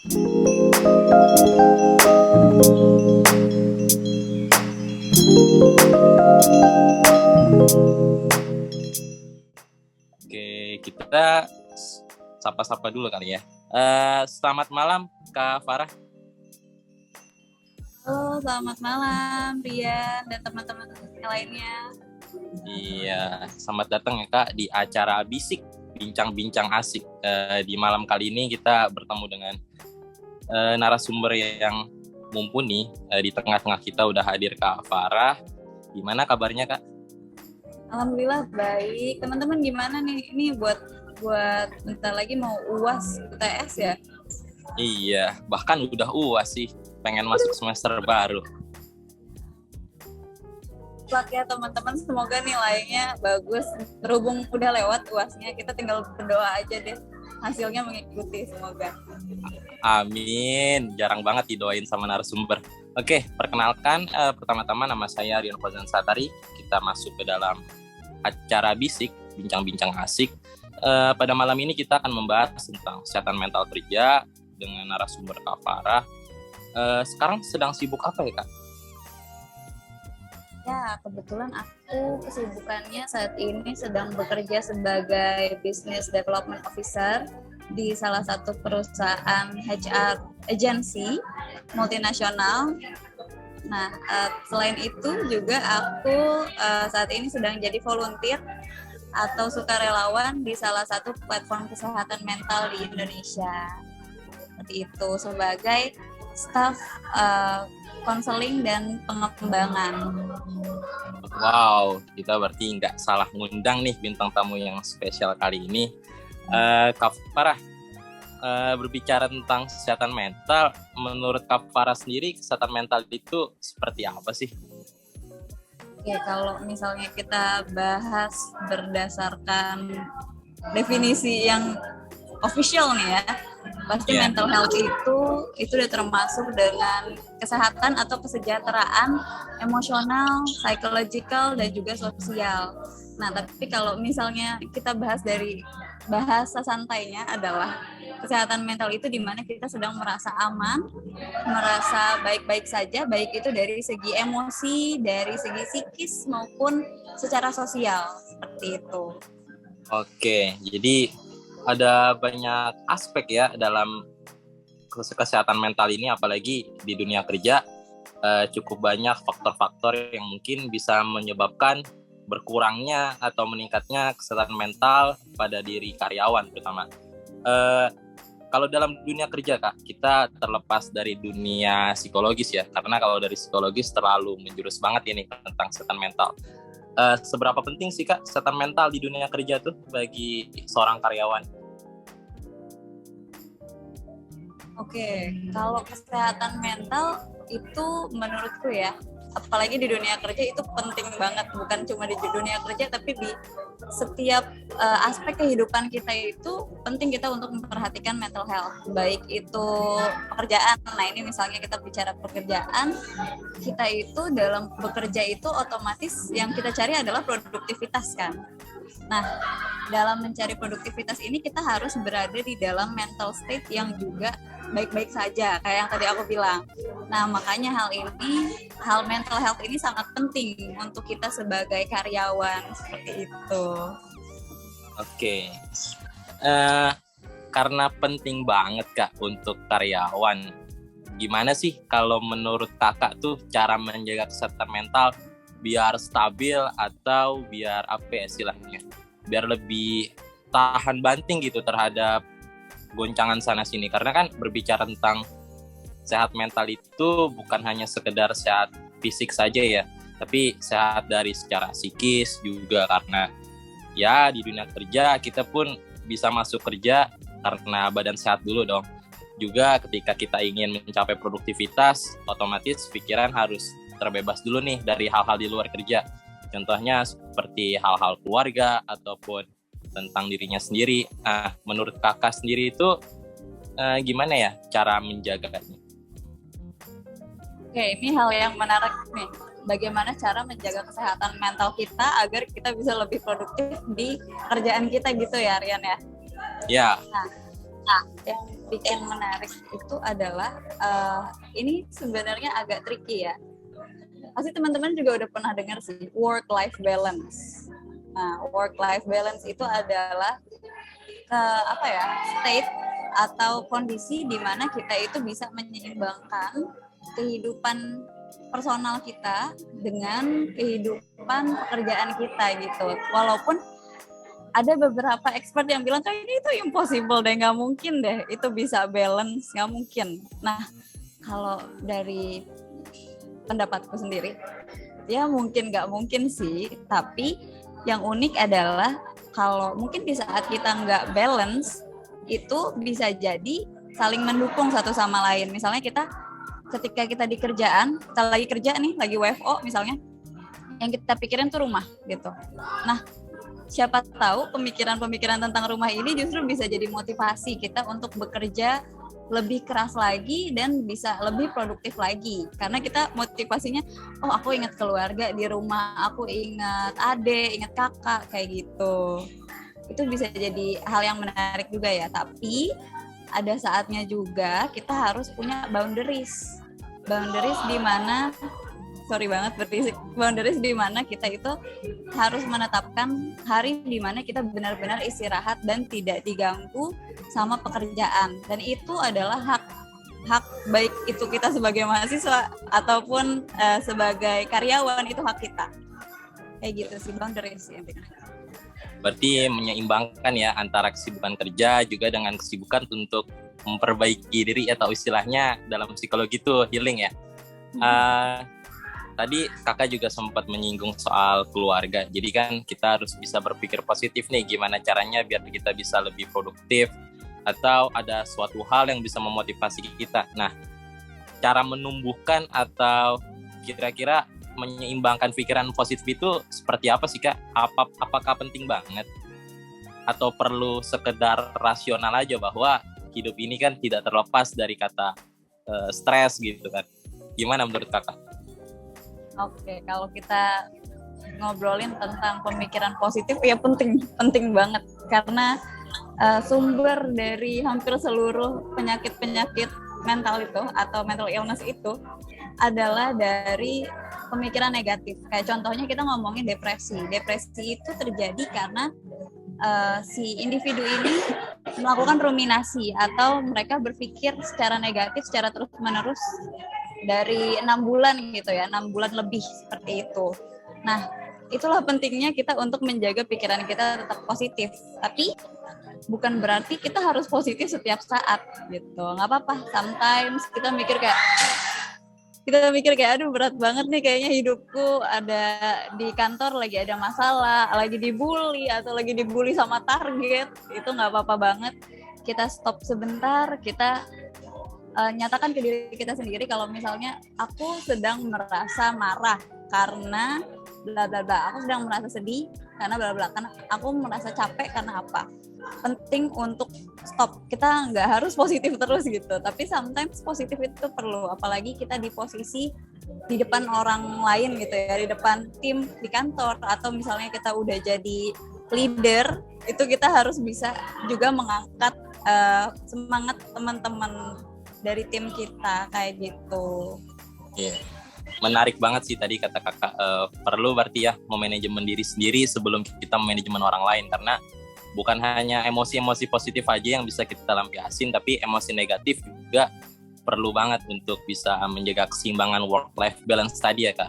Oke, kita sapa-sapa dulu kali ya. Selamat malam Kak Farah. Halo, selamat malam Rian dan teman-teman yang lainnya. Iya, selamat datang ya Kak di acara Bisik, bincang-bincang asik. Di malam kali ini kita bertemu dengan narasumber yang mumpuni. Di tengah-tengah kita udah hadir Kak Farah. Gimana kabarnya Kak? Alhamdulillah baik. Teman-teman gimana nih? Ini buat bentar lagi mau UAS UTS ya? Iya, bahkan udah UAS sih. Pengen masuk semester baru. Luck ya teman-teman, semoga nilainya bagus. Berhubung udah lewat UASnya, kita tinggal berdoa aja deh. Hasilnya mengikuti, semoga. Amin, jarang banget didoain sama narasumber. Oke, perkenalkan pertama-tama nama saya Rian Fazan Satari. Kita masuk ke dalam acara Bisik, bincang-bincang asik. Pada malam ini kita akan membahas tentang kesehatan mental kerja dengan narasumber Kak Farah. Sekarang sedang sibuk apa ya Kak? Ya, kebetulan aku kesibukannya saat ini sedang bekerja sebagai Business Development Officer di salah satu perusahaan HR agency multinasional. Nah, selain itu juga aku saat ini sedang jadi volunteer atau sukarelawan di salah satu platform kesehatan mental di Indonesia. Seperti itu, sebagai staf konseling dan pengembangan. Wow, kita berarti nggak salah ngundang nih bintang tamu yang spesial kali ini. Kak Farah, berbicara tentang kesehatan mental, menurut Kak Farah sendiri kesehatan mental itu seperti apa sih? Oke, kalau misalnya kita bahas berdasarkan definisi yang official nih ya, pasti mental health itu udah termasuk dengan kesehatan atau kesejahteraan emosional, psychological, dan juga sosial. Nah, tapi kalau misalnya kita bahas dari bahasa santainya adalah kesehatan mental itu di mana kita sedang merasa aman, merasa baik-baik saja, baik itu dari segi emosi, dari segi psikis maupun secara sosial, seperti itu. Oke, jadi ada banyak aspek ya dalam kesehatan mental ini, apalagi di dunia kerja cukup banyak faktor-faktor yang mungkin bisa menyebabkan berkurangnya atau meningkatnya kesehatan mental pada diri karyawan terutama. Kalau dalam dunia kerja Kak, kita terlepas dari dunia psikologis ya, karena kalau dari psikologis terlalu menjurus banget ini tentang kesehatan mental. Seberapa penting sih Kak kesehatan mental di dunia kerja tuh bagi seorang karyawan? Oke, kalau kesehatan mental itu menurutku ya, apalagi di dunia kerja itu penting banget, bukan cuma di dunia kerja tapi di setiap aspek kehidupan kita itu penting kita untuk memperhatikan mental health, baik itu pekerjaan. Nah, ini misalnya kita bicara pekerjaan, kita itu dalam bekerja itu otomatis yang kita cari adalah produktivitas kan. Nah, dalam mencari produktivitas ini kita harus berada di dalam mental state yang juga baik-baik saja, kayak yang tadi aku bilang. Nah, makanya hal mental health ini sangat penting untuk kita sebagai karyawan, seperti itu. Oke, karena penting banget Kak untuk karyawan, gimana sih kalau menurut Kakak tuh cara menjaga kesehatan mental biar stabil atau biar apa ya istilahnya, biar lebih tahan banting gitu terhadap goncangan sana sini? Karena kan berbicara tentang sehat mental itu bukan hanya sekedar sehat fisik saja ya, tapi sehat dari secara psikis juga, karena ya di dunia kerja kita pun bisa masuk kerja karena badan sehat dulu dong. Juga ketika kita ingin mencapai produktivitas, otomatis pikiran harus terbebas dulu nih dari hal-hal di luar kerja. Contohnya seperti hal-hal keluarga ataupun tentang dirinya sendiri. Menurut Kakak sendiri itu gimana ya cara menjaganya? Oke, ini hal yang menarik nih. Bagaimana cara menjaga kesehatan mental kita agar kita bisa lebih produktif di kerjaan kita gitu ya, Rian ya? Ya. Nah, yang bikin menarik itu adalah ini sebenarnya agak tricky ya. Pasti teman-teman juga udah pernah dengar sih work-life balance. Nah, work-life balance itu adalah state atau kondisi di mana kita itu bisa menyeimbangkan kehidupan personal kita dengan kehidupan pekerjaan kita gitu. Walaupun ada beberapa expert yang bilang kayaknya itu impossible deh, nggak mungkin deh itu bisa balance, nggak mungkin. Nah, kalau dari pendapatku sendiri, ya mungkin nggak mungkin sih, tapi yang unik adalah kalau mungkin di saat kita nggak balance, itu bisa jadi saling mendukung satu sama lain. Misalnya ketika kita di kerjaan, kita lagi kerja nih, lagi WFO misalnya, yang kita pikirin tuh rumah gitu. Nah, siapa tahu pemikiran-pemikiran tentang rumah ini justru bisa jadi motivasi kita untuk bekerja lebih keras lagi dan bisa lebih produktif lagi. Karena kita motivasinya, oh aku ingat keluarga di rumah, aku ingat adik, ingat kakak, kayak gitu. Itu bisa jadi hal yang menarik juga ya. Tapi ada saatnya juga kita harus punya boundaries di mana boundaries di mana kita itu harus menetapkan hari di mana kita benar-benar istirahat dan tidak diganggu sama pekerjaan, dan itu adalah hak baik itu kita sebagai mahasiswa ataupun sebagai karyawan, itu hak kita. Kayak gitu sih boundaries intinya. Berarti menyeimbangkan ya antara kesibukan kerja juga dengan kesibukan untuk memperbaiki diri atau istilahnya dalam psikologi itu healing ya. Tadi kakak juga sempat menyinggung soal keluarga. Jadi kan kita harus bisa berpikir positif nih, gimana caranya biar kita bisa lebih produktif atau ada suatu hal yang bisa memotivasi kita. Nah, cara menumbuhkan atau kira-kira menyeimbangkan pikiran positif itu seperti apa sih Kak? Apakah penting banget? Atau perlu sekedar rasional aja bahwa hidup ini kan tidak terlepas dari kata stres gitu kan? Gimana menurut Kakak? Oke, kalau kita ngobrolin tentang pemikiran positif, ya penting banget. Karena sumber dari hampir seluruh penyakit-penyakit mental itu atau mental illness itu adalah dari pemikiran negatif. Kayak contohnya kita ngomongin depresi. Depresi itu terjadi karena si individu ini melakukan ruminasi atau mereka berpikir secara negatif secara terus-menerus dari 6 bulan gitu ya, 6 bulan lebih seperti itu. Nah, itulah pentingnya kita untuk menjaga pikiran kita tetap positif. Tapi bukan berarti kita harus positif setiap saat gitu. Nggak apa-apa. Sometimes kita mikir kayak aduh berat banget nih kayaknya hidupku, ada di kantor lagi ada masalah, lagi dibully atau lagi dibully sama target. Itu nggak apa-apa banget. Kita stop sebentar, kita nyatakan ke diri kita sendiri kalau misalnya aku sedang merasa marah karena bla bla bla, aku sedang merasa sedih karena bla bla, karena aku merasa capek karena apa. Penting untuk stop. Kita nggak harus positif terus gitu, tapi sometimes positif itu perlu, apalagi kita di posisi di depan orang lain gitu ya, di depan tim di kantor, atau misalnya kita udah jadi leader, itu kita harus bisa juga mengangkat semangat teman-teman dari tim kita kayak gitu. Iya. Menarik banget sih tadi kata kakak, perlu berarti ya memanajemen diri sendiri sebelum kita memanajemen orang lain, karena bukan hanya emosi-emosi positif aja yang bisa kita lampiasin, tapi emosi negatif juga perlu banget untuk bisa menjaga keseimbangan work-life balance tadi ya Kak.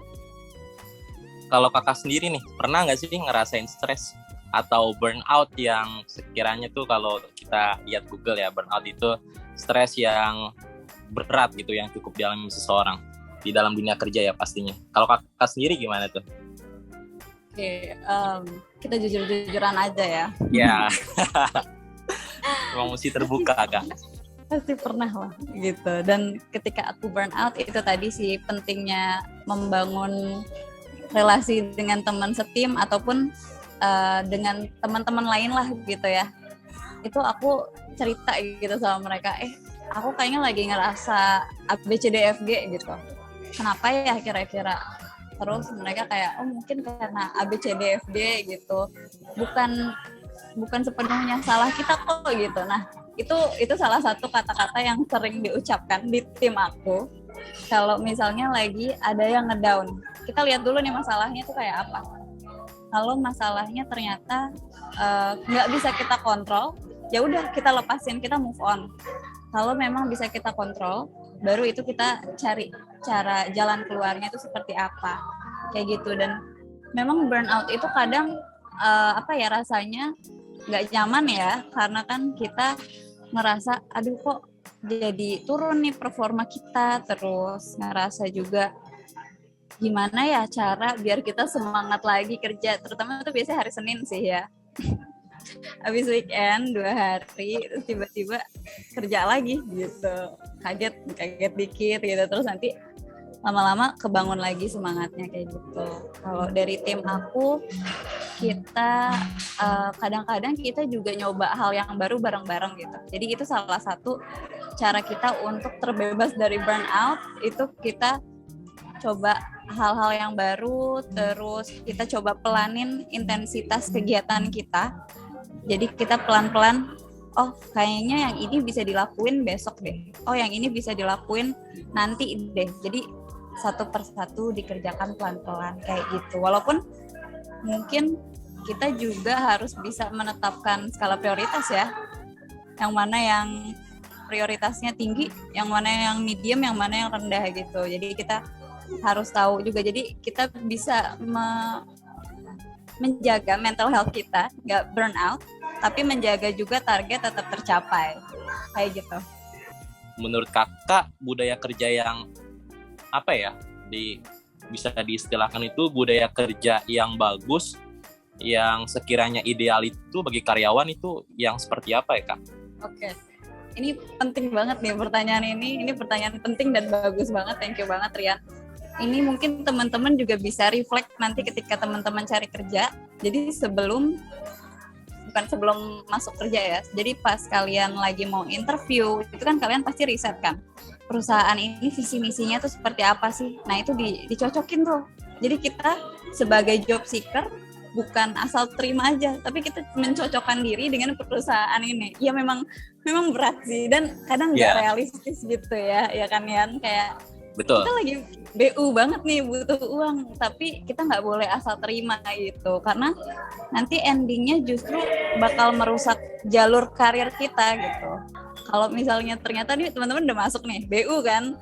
Kalau kakak sendiri nih, pernah nggak sih ngerasain stres atau burnout yang sekiranya tuh kalau kita lihat Google ya, burnout itu stres yang berat gitu yang cukup dialami seseorang di dalam dunia kerja ya pastinya. Kalau kakak sendiri gimana tuh? Oke, kita jujur-jujuran aja ya. Ya, emang mesti terbuka Kak. Pasti pernah lah gitu. Dan ketika aku burnout itu tadi sih pentingnya membangun relasi dengan teman setim ataupun dengan teman-teman lain lah gitu ya. Itu aku cerita gitu sama mereka, aku kayaknya lagi ngerasa ABCDFG gitu. Kenapa ya kira-kira? Terus mereka kayak, oh mungkin karena ABCDFG gitu. Bukan sepenuhnya salah kita kok gitu. Nah, itu salah satu kata-kata yang sering diucapkan di tim aku. Kalau misalnya lagi ada yang ngedown, kita lihat dulu nih masalahnya tuh kayak apa. Kalau masalahnya ternyata nggak bisa kita kontrol, ya udah kita lepasin, kita move on. Kalau memang bisa kita kontrol, baru itu kita cari cara jalan keluarnya itu seperti apa, kayak gitu. Dan memang burnout itu kadang rasanya nggak nyaman ya, karena kan kita ngerasa aduh kok jadi turun nih performa kita, terus ngerasa juga gimana ya cara biar kita semangat lagi kerja, terutama itu biasanya hari Senin sih ya. Habis weekend 2 hari terus tiba-tiba kerja lagi gitu, kaget dikit gitu, terus nanti lama-lama kebangun lagi semangatnya kayak gitu. Kalau dari tim aku, kita kadang-kadang kita juga nyoba hal yang baru bareng-bareng gitu. Jadi itu salah satu cara kita untuk terbebas dari burnout, itu kita coba hal-hal yang baru, terus kita coba pelanin intensitas kegiatan kita. Jadi kita pelan-pelan, oh kayaknya yang ini bisa dilakuin besok deh, oh yang ini bisa dilakuin nanti deh. Jadi satu persatu dikerjakan pelan-pelan kayak gitu. Walaupun mungkin kita juga harus bisa menetapkan skala prioritas ya, yang mana yang prioritasnya tinggi, yang mana yang medium, yang mana yang rendah gitu. Jadi kita harus tahu juga, jadi kita bisa menjaga mental health kita, nggak burn out, tapi menjaga juga target tetap tercapai, kayak gitu. Menurut kakak, budaya kerja yang apa ya, bisa diistilahkan itu budaya kerja yang bagus, yang sekiranya ideal itu bagi karyawan itu yang seperti apa ya kak? Oke, ini penting banget nih pertanyaan ini pertanyaan penting dan bagus banget, thank you banget Rian. Ini mungkin teman-teman juga bisa reflect nanti ketika teman-teman cari kerja. Jadi bukan sebelum masuk kerja ya. Jadi pas kalian lagi mau interview, itu kan kalian pasti riset kan. Perusahaan ini visi misinya tuh seperti apa sih? Nah, itu dicocokin tuh. Jadi kita sebagai job seeker bukan asal terima aja, tapi kita mencocokkan diri dengan perusahaan ini. Ya memang berat sih, dan kadang nggak realistis gitu ya kan Yan, kayak betul. Kita lagi BU banget nih, butuh uang, tapi kita nggak boleh asal terima gitu, karena nanti endingnya justru bakal merusak jalur karir kita gitu. Kalau misalnya ternyata nih teman-teman udah masuk nih BU kan,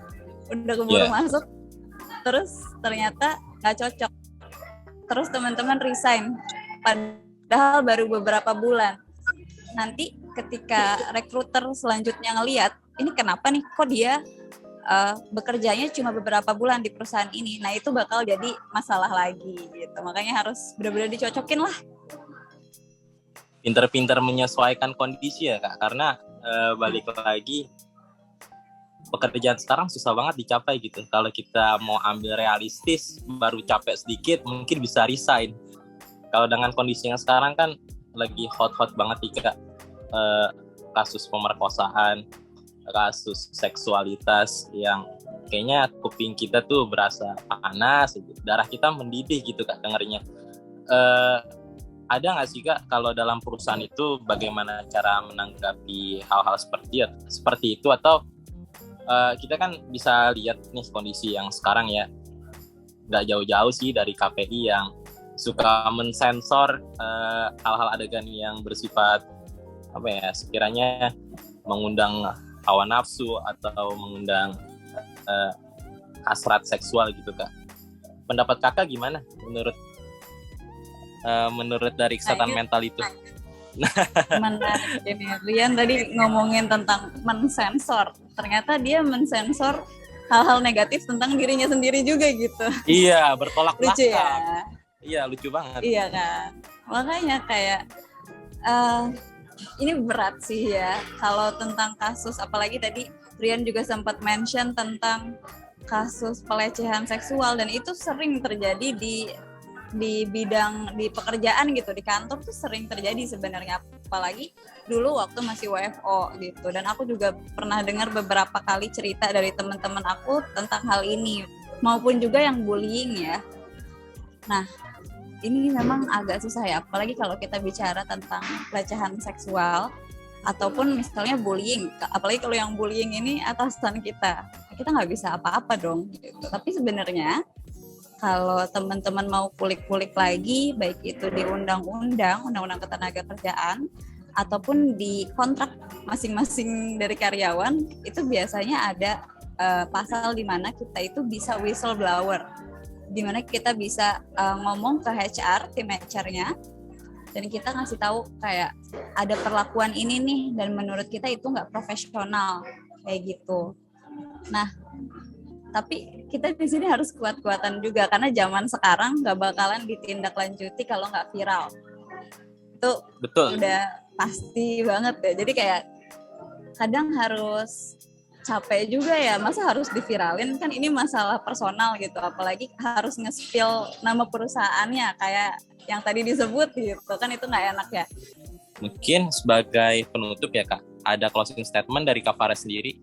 udah keburu masuk, terus ternyata nggak cocok, terus teman-teman resign, padahal baru beberapa bulan. Nanti ketika rekruter selanjutnya ngelihat, ini kenapa nih kok dia bekerjanya cuma beberapa bulan di perusahaan ini, nah itu bakal jadi masalah lagi gitu. Makanya harus benar-benar dicocokin lah. Pinter-pinter menyesuaikan kondisi ya kak, karena balik lagi pekerjaan sekarang susah banget dicapai gitu. Kalau kita mau ambil realistis, baru capek sedikit mungkin bisa resign. Kalau dengan kondisi yang sekarang kan lagi hot banget nih kak, kasus pemerkosaan, kasus seksualitas yang kayaknya kuping kita tuh berasa panas, darah kita mendidih gitu kak dengarnya. Ada nggak sih kak kalau dalam perusahaan itu bagaimana cara menanggapi hal-hal seperti itu, atau kita kan bisa lihat nih kondisi yang sekarang ya, nggak jauh-jauh sih dari KPI yang suka mensensor hal-hal adegan yang bersifat apa ya, sekiranya mengundang hawa nafsu atau mengundang hasrat seksual gitu kak. Pendapat kakak gimana menurut dari kesehatan mental itu? Menarik ini. Rian tadi ngomongin tentang mensensor. Ternyata dia mensensor hal-hal negatif tentang dirinya sendiri juga gitu. Iya, bertolak belakang. Lucu ya? Iya, lucu banget. Iya kan. Makanya kayak ini berat sih ya, kalau tentang kasus, apalagi tadi Rian juga sempat mention tentang kasus pelecehan seksual, dan itu sering terjadi di bidang, di pekerjaan gitu, di kantor tuh sering terjadi sebenarnya, apalagi dulu waktu masih WFO gitu. Dan aku juga pernah dengar beberapa kali cerita dari teman-teman aku tentang hal ini, maupun juga yang bullying ya. Nah, ini memang agak susah ya, apalagi kalau kita bicara tentang pelecehan seksual. ataupun misalnya bullying, apalagi kalau yang bullying ini atasan kita nggak bisa apa-apa dong gitu. Tapi sebenarnya kalau teman-teman mau kulik-kulik lagi, baik itu di undang-undang ketenagakerjaan ataupun di kontrak masing-masing dari karyawan, itu biasanya ada pasal di mana kita itu bisa whistleblower, di mana kita bisa ngomong ke HR, tim HR-nya, dan kita ngasih tahu kayak ada perlakuan ini nih dan menurut kita itu nggak profesional kayak gitu. Nah, tapi kita di sini harus kuat-kuatan juga karena zaman sekarang nggak bakalan ditindaklanjuti kalau nggak viral. Itu Betul. Udah pasti banget ya. Jadi kayak kadang harus capek juga ya, masa harus diviralin, kan ini masalah personal gitu, apalagi harus nge-spill nama perusahaannya kayak yang tadi disebut gitu, kan itu nggak enak ya. Mungkin sebagai penutup ya Kak, ada closing statement dari Kak Farah sendiri.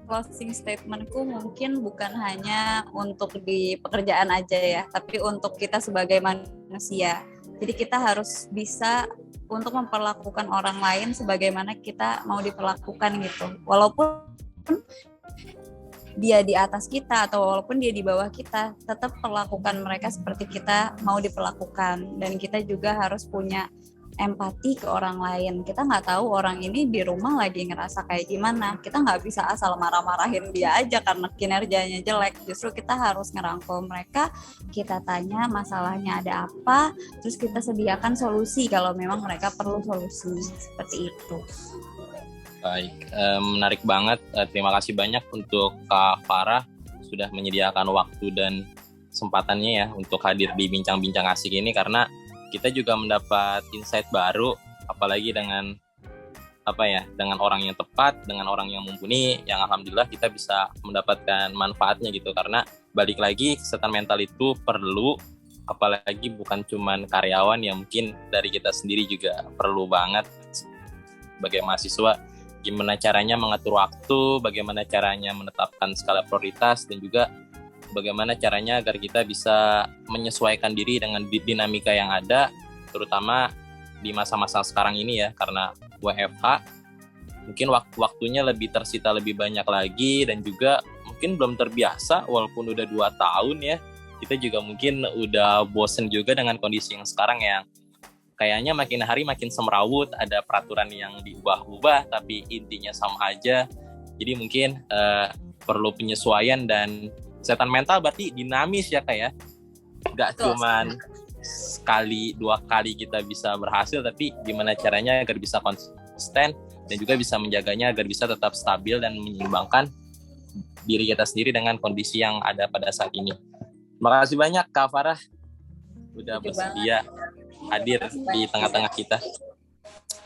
Closing statementku mungkin bukan hanya untuk di pekerjaan aja ya, tapi untuk kita sebagai manusia. Jadi kita harus bisa untuk memperlakukan orang lain sebagaimana kita mau diperlakukan gitu. Walaupun dia di atas kita atau walaupun dia di bawah kita, tetap perlakukan mereka seperti kita mau diperlakukan. Dan kita juga harus punya empati ke orang lain. Kita nggak tahu orang ini di rumah lagi ngerasa kayak gimana. Kita nggak bisa asal marah-marahin dia aja karena kinerjanya jelek. Justru kita harus ngerangkul mereka, kita tanya masalahnya ada apa, terus kita sediakan solusi kalau memang mereka perlu solusi. Seperti itu. Baik, menarik banget. Terima kasih banyak untuk Kak Farah sudah menyediakan waktu dan kesempatannya ya untuk hadir di bincang-bincang asik ini, karena kita juga mendapat insight baru, apalagi dengan dengan orang yang tepat, dengan orang yang mumpuni, yang alhamdulillah kita bisa mendapatkan manfaatnya gitu. Karena balik lagi, kesehatan mental itu perlu, apalagi bukan cuman karyawan, yang mungkin dari kita sendiri juga perlu banget sebagai mahasiswa. Gimana caranya mengatur waktu, bagaimana caranya menetapkan skala prioritas, dan juga bagaimana caranya agar kita bisa menyesuaikan diri dengan dinamika yang ada, terutama di masa-masa sekarang ini ya, karena WFH mungkin waktunya lebih tersita lebih banyak lagi, dan juga mungkin belum terbiasa walaupun udah 2 tahun ya, kita juga mungkin udah bosen juga dengan kondisi yang sekarang yang kayaknya makin hari makin semrawut, ada peraturan yang diubah-ubah tapi intinya sama aja. Jadi mungkin perlu penyesuaian, dan kesehatan mental berarti dinamis ya Kak ya. Gak cuman sekali 2 kali kita bisa berhasil, tapi gimana caranya agar bisa konsisten dan juga bisa menjaganya agar bisa tetap stabil dan menyeimbangkan diri kita sendiri dengan kondisi yang ada pada saat ini. Terima kasih banyak Kak Farah udah bersedia hadir di tengah-tengah kita.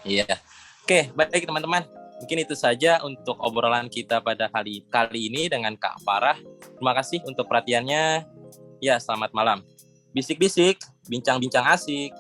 Iya. Oke, baik teman-teman. Mungkin itu saja untuk obrolan kita pada kali ini dengan Kak Farah. Terima kasih untuk perhatiannya. Ya, selamat malam. Bisik-bisik, bincang-bincang asik.